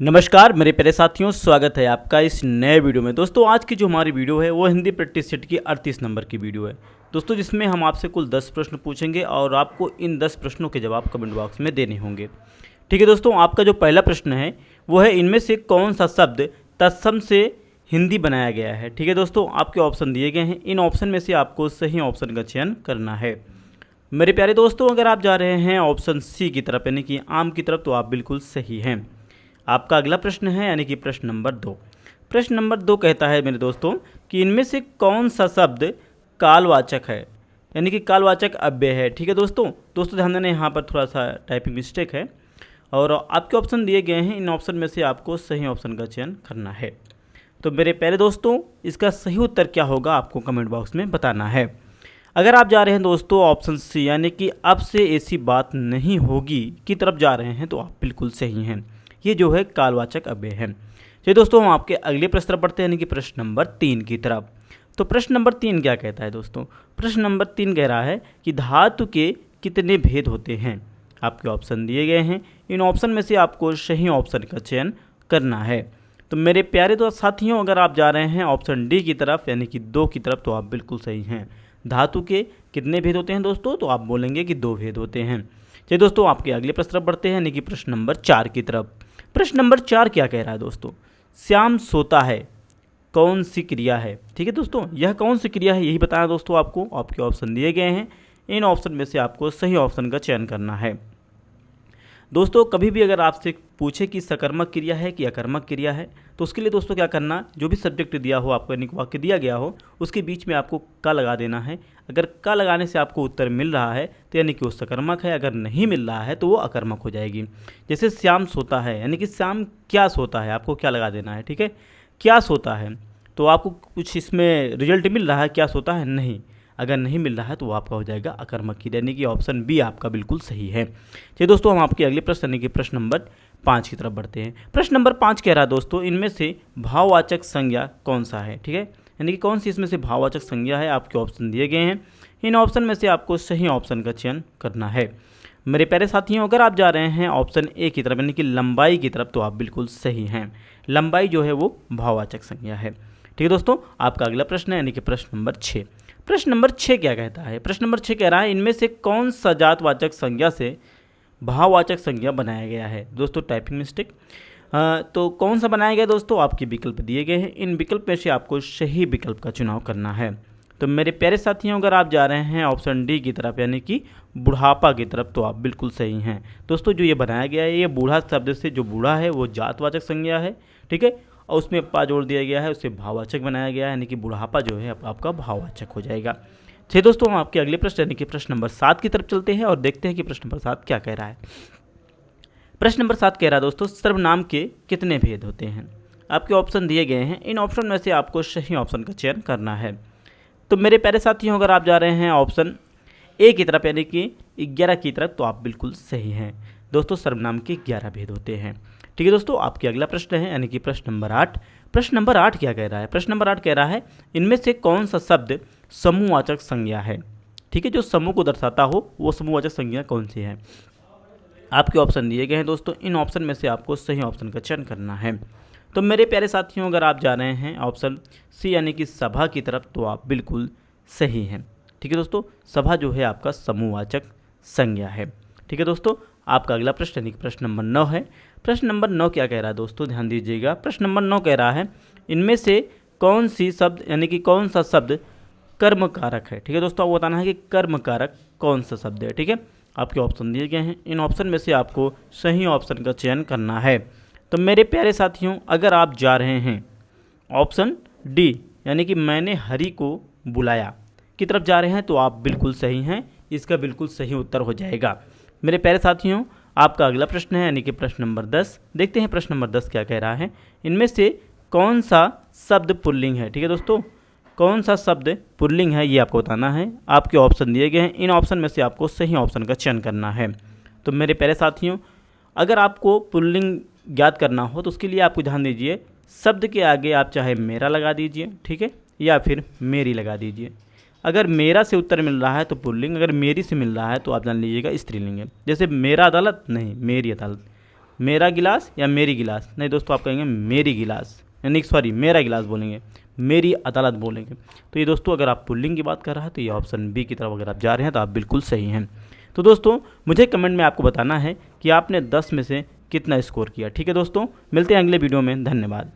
नमस्कार मेरे प्यारे साथियों, स्वागत है आपका इस नए वीडियो में। दोस्तों आज की जो हमारी वीडियो है वो हिंदी प्रैक्टिस सेट की 38 नंबर की वीडियो है दोस्तों, जिसमें हम आपसे कुल 10 प्रश्न पूछेंगे और आपको इन 10 प्रश्नों के जवाब कमेंट बॉक्स में देने होंगे। ठीक है दोस्तों, आपका जो पहला प्रश्न है वो है इनमें से कौन सा शब्द तत्सम से हिंदी बनाया गया है। ठीक है दोस्तों, आपके ऑप्शन दिए गए हैं, इन ऑप्शन में से आपको सही ऑप्शन का चयन करना है। मेरे प्यारे दोस्तों, अगर आप जा रहे हैं ऑप्शन सी की तरफ यानी कि आम की तरफ, तो आप बिल्कुल सही हैं। आपका अगला प्रश्न है यानी कि प्रश्न नंबर 2। प्रश्न नंबर 2 कहता है मेरे दोस्तों कि इनमें से कौन सा शब्द कालवाचक है, यानी कि कालवाचक अव्यय है। ठीक है दोस्तों ध्यान देना, यहाँ पर थोड़ा सा टाइपिंग मिस्टेक है और आपके ऑप्शन दिए गए हैं, इन ऑप्शन में से आपको सही ऑप्शन का चयन करना है। तो मेरे प्यारे दोस्तों, इसका सही उत्तर क्या होगा आपको कमेंट बॉक्स में बताना है। अगर आप जा रहे हैं दोस्तों ऑप्शन सी यानी कि अब से ऐसी बात नहीं होगी की तरफ जा रहे हैं, तो आप बिल्कुल सही हैं। ये जो है कालवाचक अव्यय है। चलिए दोस्तों, हम आपके अगले प्रश्न पढ़ते हैं यानी कि प्रश्न नंबर 3 की तरफ। तो प्रश्न नंबर 3 क्या कहता है दोस्तों? प्रश्न नंबर 3 कह रहा है कि धातु के कितने भेद होते हैं। आपके ऑप्शन दिए गए हैं, इन ऑप्शन में से आपको सही ऑप्शन का चयन करना है। तो मेरे प्यारे दोस्त साथियों, अगर आप जा रहे हैं ऑप्शन डी की तरफ यानी कि 2 की तरफ, तो आप बिल्कुल सही हैं। धातु के कितने भेद होते हैं दोस्तों? तो आप बोलेंगे कि 2 भेद होते हैं। चलिए दोस्तों, आपके अगले प्रश्न बढ़ते हैं यानी कि प्रश्न नंबर 4 की तरफ। प्रश्न नंबर 4 क्या कह रहा है दोस्तों? श्याम सोता है, कौन सी क्रिया है? ठीक है दोस्तों, यह कौन सी क्रिया है यही बताना दोस्तों आपको। आपके ऑप्शन दिए गए हैं, इन ऑप्शन में से आपको सही ऑप्शन का चयन करना है। दोस्तों कभी भी अगर आपसे पूछे कि सकर्मक क्रिया है कि अकर्मक क्रिया है, तो उसके लिए दोस्तों क्या करना, जो भी सब्जेक्ट दिया हो आपको यानी वाक्य दिया गया हो, उसके बीच में आपको का लगा देना है। अगर का लगाने से आपको उत्तर मिल रहा है तो यानी कि वो सकर्मक है, अगर नहीं मिल रहा है तो वो अकर्मक हो जाएगी। जैसे श्याम सोता है यानी कि श्याम क्या सोता है, आपको क्या लगा देना है। ठीक है, क्या सोता है, तो आपको कुछ इसमें रिजल्ट मिल रहा है क्या सोता है? नहीं। अगर नहीं मिल रहा है तो वो आपका हो जाएगा अकर्मक क्रिया, यानी कि ऑप्शन बी आपका बिल्कुल सही है। चलिए दोस्तों, हम आपके अगले प्रश्न यानी कि प्रश्न नंबर 5 की तरफ बढ़ते हैं। प्रश्न नंबर 5 कह रहा है दोस्तों, इनमें से भाववाचक संज्ञा कौन सा है? ठीक है, यानी कि कौन सी इसमें से भाववाचक संज्ञा है। आपके ऑप्शन दिए गए हैं, इन ऑप्शन में से आपको सही ऑप्शन का चयन करना है। मेरे प्यारे साथियों, अगर आप जा रहे हैं ऑप्शन ए की तरफ यानी कि लंबाई की तरफ, तो आप बिल्कुल सही हैं। लंबाई जो है वो भाववाचक संज्ञा है। ठीक है दोस्तों, आपका अगला प्रश्न है यानी कि प्रश्न नंबर 6। प्रश्न नंबर 6 क्या कहता है? प्रश्न नंबर 6 कह रहा है इनमें से कौन सा जातवाचक संज्ञा से भाववाचक संज्ञा बनाया गया है। दोस्तों टाइपिंग मिस्टेक, तो कौन सा बनाया गया दोस्तों? आपके विकल्प दिए गए हैं, इन विकल्प में से आपको सही विकल्प का चुनाव करना है। तो मेरे प्यारे साथियों, अगर आप जा रहे हैं ऑप्शन डी की तरफ यानी कि बुढ़ापा की तरफ, तो आप बिल्कुल सही हैं। दोस्तों जो ये बनाया गया है, ये बूढ़ा शब्द से जो बूढ़ा है वो जातवाचक संज्ञा है। ठीक है, और उसमें पा जोड़ दिया गया है, उसे भाववाचक बनाया गया है, यानी कि बुढ़ापा जो है आपका भाववाचक हो जाएगा। चलिए दोस्तों, हम आपके अगले प्रश्न यानी कि प्रश्न नंबर 7 की तरफ चलते हैं और देखते हैं कि प्रश्न नंबर 7 क्या कह रहा है। प्रश्न नंबर 7 कह रहा है दोस्तों, सर्वनाम के कितने भेद होते हैं। आपके ऑप्शन दिए गए हैं, इन ऑप्शन में से आपको सही ऑप्शन का चयन करना है। तो मेरे प्यारे साथियों, अगर आप जा रहे हैं ऑप्शन ए की तरफ यानी कि 11 की तरफ, तो आप बिल्कुल सही हैं। दोस्तों सर्वनाम के 11 भेद होते हैं। ठीक है दोस्तों, आपके अगला प्रश्न है यानी कि प्रश्न नंबर 8। प्रश्न नंबर 8 क्या कह रहा है? प्रश्न नंबर 8 कह रहा है इनमें से कौन सा शब्द समूहवाचक संज्ञा है। ठीक है, जो समूह को दर्शाता हो वो समूहवाचक संज्ञा कौन सी है। आपके ऑप्शन दिए गए हैं दोस्तों, इन ऑप्शन में से आपको सही ऑप्शन का चयन करना है। तो मेरे प्यारे साथियों, अगर आप जा रहे हैं ऑप्शन सी यानी कि सभा की तरफ, तो आप बिल्कुल सही हैं। ठीक है दोस्तों, सभा जो है आपका समूहवाचक संज्ञा है। ठीक है दोस्तों, आपका अगला प्रश्न यानी कि प्रश्न नंबर 9 है। प्रश्न नंबर 9 क्या कह रहा है दोस्तों? ध्यान दीजिएगा, प्रश्न नंबर 9 कह रहा है इनमें से कौन सी शब्द यानी कि कौन सा शब्द कर्म कारक है। ठीक है दोस्तों, आपको बताना है कि कर्म कारक कौन सा शब्द है। ठीक है, आपके ऑप्शन दिए गए हैं, इन ऑप्शन में से आपको सही ऑप्शन का चयन करना है। तो मेरे प्यारे साथियों, अगर आप जा रहे हैं ऑप्शन डी यानी कि मैंने हरि को बुलाया की तरफ जा रहे हैं, तो आप बिल्कुल सही हैं। इसका बिल्कुल सही उत्तर हो जाएगा। मेरे प्यारे साथियों, आपका अगला प्रश्न है यानी कि प्रश्न नंबर 10। देखते हैं प्रश्न नंबर 10 क्या कह रहा है। इनमें से कौन सा शब्द पुल्लिंग है। ठीक है दोस्तों, कौन सा शब्द पुल्लिंग है ये आपको बताना है। आपके ऑप्शन दिए गए हैं, इन ऑप्शन में से आपको सही ऑप्शन का चयन करना है। तो मेरे प्यारे साथियों, अगर आपको पुल्लिंग ज्ञात करना हो तो उसके लिए आपको ध्यान दीजिए, शब्द के आगे आप चाहे मेरा लगा दीजिए, ठीक है, या फिर मेरी लगा दीजिए। अगर मेरा से उत्तर मिल रहा है तो पुल्लिंग, अगर मेरी से मिल रहा है तो आप जान लीजिएगा स्त्रीलिंग है। जैसे मेरा अदालत, नहीं मेरी अदालत। मेरा गिलास या मेरी गिलास? नहीं दोस्तों, आप कहेंगे मेरी गिलास, यानी सॉरी मेरा गिलास बोलेंगे, मेरी अदालत बोलेंगे। तो ये दोस्तों अगर आप पुल्लिंग की बात कर रहा है तो ये ऑप्शन बी की तरफ अगर आप जा रहे हैं तो आप बिल्कुल सही हैं। तो दोस्तों मुझे कमेंट में आपको बताना है कि आपने 10 में से कितना स्कोर किया। ठीक है दोस्तों, मिलते हैं अगले वीडियो में, धन्यवाद।